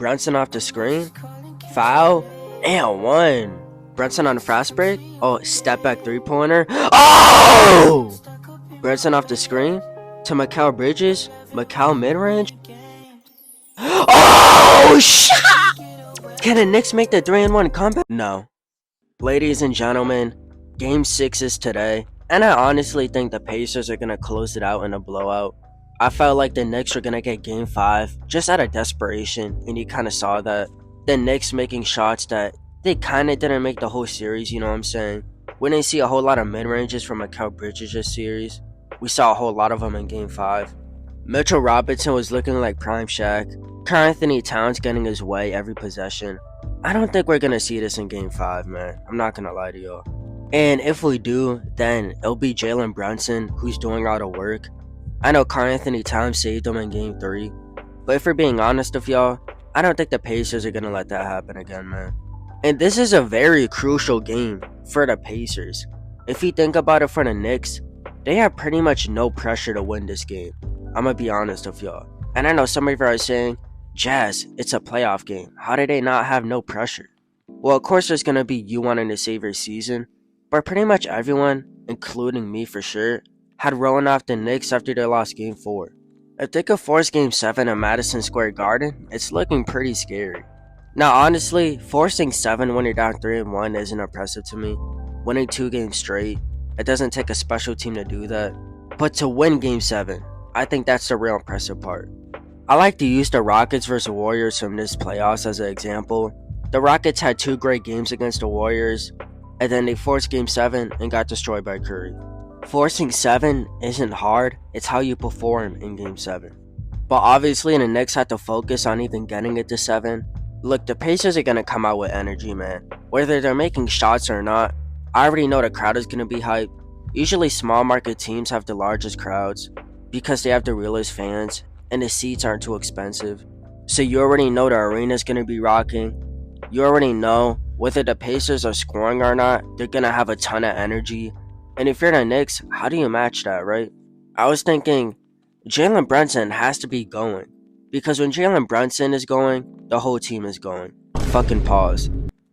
Brunson off the screen. Foul. And one. Brunson on the fast break. Oh, step back 3-pointer. Oh! Brunson off the screen. To Mikal Bridges. Mikal mid-range. Oh, shit! Can the Knicks make the 3-1 comeback? No. Ladies and gentlemen, Game 6 is today. And I honestly think the Pacers are going to close it out in a blowout. I felt like the Knicks were going to get Game 5 just out of desperation, and you kind of saw that. The Knicks making shots that they kind of didn't make the whole series, you know what I'm saying? We didn't see a whole lot of mid-ranges from Mikal Bridges this series. We saw a whole lot of them in Game 5. Mitchell Robinson was looking like prime Shaq. Karl-Anthony Towns getting his way every possession. I don't think we're going to see this in Game 5, man. I'm not going to lie to y'all. And if we do, then it'll be Jalen Brunson who's doing all the work. I know Karl-Anthony Towns saved him in Game 3. But if we're being honest with y'all, I don't think the Pacers are going to let that happen again, man. And this is a very crucial game for the Pacers. If you think about it for the Knicks, they have pretty much no pressure to win this game. I'm going to be honest with y'all. And I know some of you are saying, Jazz, it's a playoff game. How do they not have no pressure? Well, of course there's going to be you wanting to save your season. But pretty much everyone, including me for sure, had rolling off the Knicks after they lost Game 4. If they could force Game 7 in Madison Square Garden, it's looking pretty scary. Now honestly, forcing 7 when you're down 3-1 isn't impressive to me. Winning 2 games straight, it doesn't take a special team to do that. But to win Game 7, I think that's the real impressive part. I like to use the Rockets vs Warriors from this playoffs as an example. The Rockets had 2 great games against the Warriors, and then they forced Game 7 and got destroyed by Curry. Forcing 7 isn't hard, it's how you perform in Game 7. But obviously the Knicks had to focus on even getting it to 7. Look, the Pacers are going to come out with energy, man. Whether they're making shots or not, I already know the crowd is going to be hyped. Usually small market teams have the largest crowds because they have the realest fans and the seats aren't too expensive. So you already know the arena is going to be rocking. You already know whether the Pacers are scoring or not, they're going to have a ton of energy. And if you're the Knicks, how do you match that, right? I was thinking Jalen Brunson has to be going. Because when Jalen Brunson is going, the whole team is going. Fucking pause.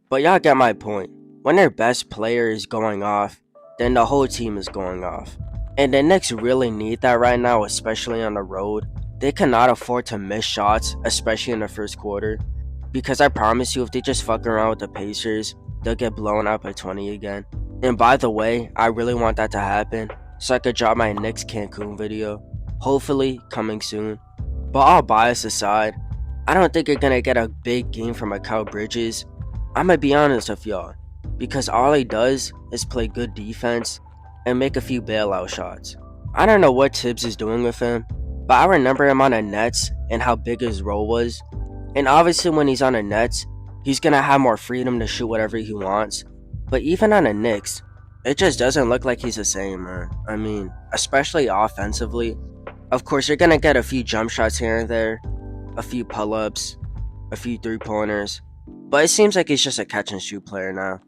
But y'all get my point. When their best player is going off, then the whole team is going off. And the Knicks really need that right now, especially on the road. They cannot afford to miss shots, especially in the first quarter. Because I promise you, if they just fuck around with the Pacers, they'll get blown out by 20 again. And by the way, I really want that to happen, so I could drop my Knicks Cancun video. Hopefully, coming soon. But all bias aside, I don't think you're gonna get a big game from Mikal Bridges. I'ma be honest with y'all, because all he does is play good defense and make a few bailout shots. I don't know what Tibbs is doing with him, but I remember him on the Nets and how big his role was. And obviously when he's on the Nets, he's gonna have more freedom to shoot whatever he wants. But even on the Knicks, it just doesn't look like he's the same, man. I mean, especially offensively. Of course, you're gonna get a few jump shots here and there, a few pull-ups, a few 3-pointers. But it seems like he's just a catch-and-shoot player now.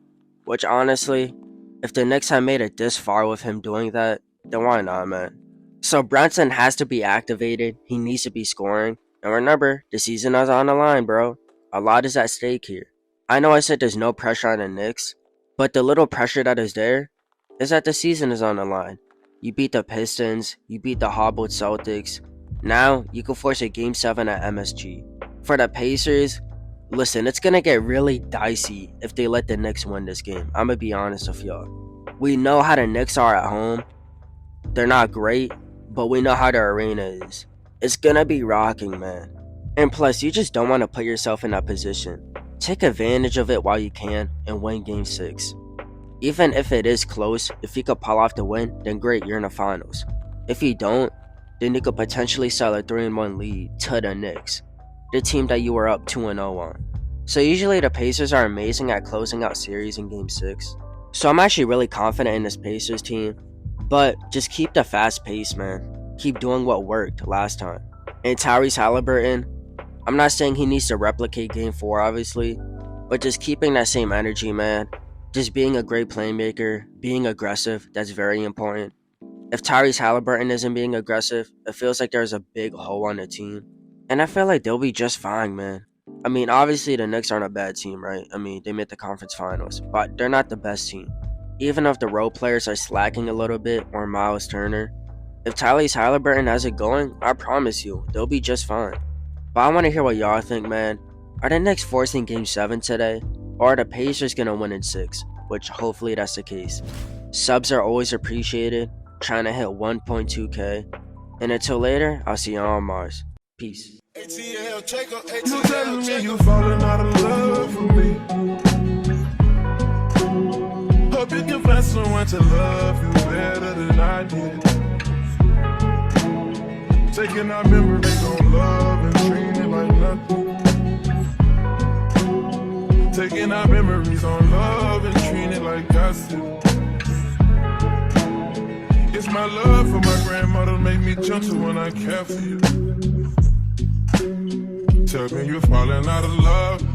Which honestly, if the Knicks have made it this far with him doing that, then why not, man? So Brunson has to be activated, he needs to be scoring. And remember, the season is on the line, bro. A lot is at stake here. I know I said there's no pressure on the Knicks, but the little pressure that is there is that the season is on the line. You beat the Pistons, you beat the hobbled Celtics. Now, you can force a Game 7 at MSG. For the Pacers, listen, it's gonna get really dicey if they let the Knicks win this game. I'm gonna be honest with y'all. We know how the Knicks are at home. They're not great, but we know how the arena is. It's gonna be rocking, man. And plus, you just don't want to put yourself in that position. Take advantage of it while you can and win Game 6. Even if it is close, if you could pull off the win, then great, you're in the finals. If you don't, then you could potentially sell a 3-1 lead to the Knicks, the team that you were up 2-0 on. So usually the Pacers are amazing at closing out series in Game 6. So I'm actually really confident in this Pacers team, but just keep the fast pace, man. Keep doing what worked last time. And Tyrese Haliburton, I'm not saying he needs to replicate Game 4 obviously, but just keeping that same energy, man. Just being a great playmaker, being aggressive, that's very important. If Tyrese Haliburton isn't being aggressive, it feels like there's a big hole on the team. And I feel like they'll be just fine, man. I mean, obviously the Knicks aren't a bad team, right? I mean, they made the conference finals, but they're not the best team. Even if the role players are slacking a little bit, or Miles Turner, if Tyrese Halliburton has it going, I promise you, they'll be just fine. But I want to hear what y'all think, man. Are the Knicks forcing Game 7 today? Or are the Pacers going to win in 6? Which hopefully that's the case. Subs are always appreciated, trying to hit 1.2k. And until later, I'll see y'all on Mars. Peace. ATL, check up, ATL, you telling me you falling out of love for me. Hope you can find someone to love you better than I did. Taking our memories on love and treating it like nothing. Taking our memories on love and treating it like gossip. It's my love for my grandmother make me gentle when I care for you. Tell me you're falling out of love.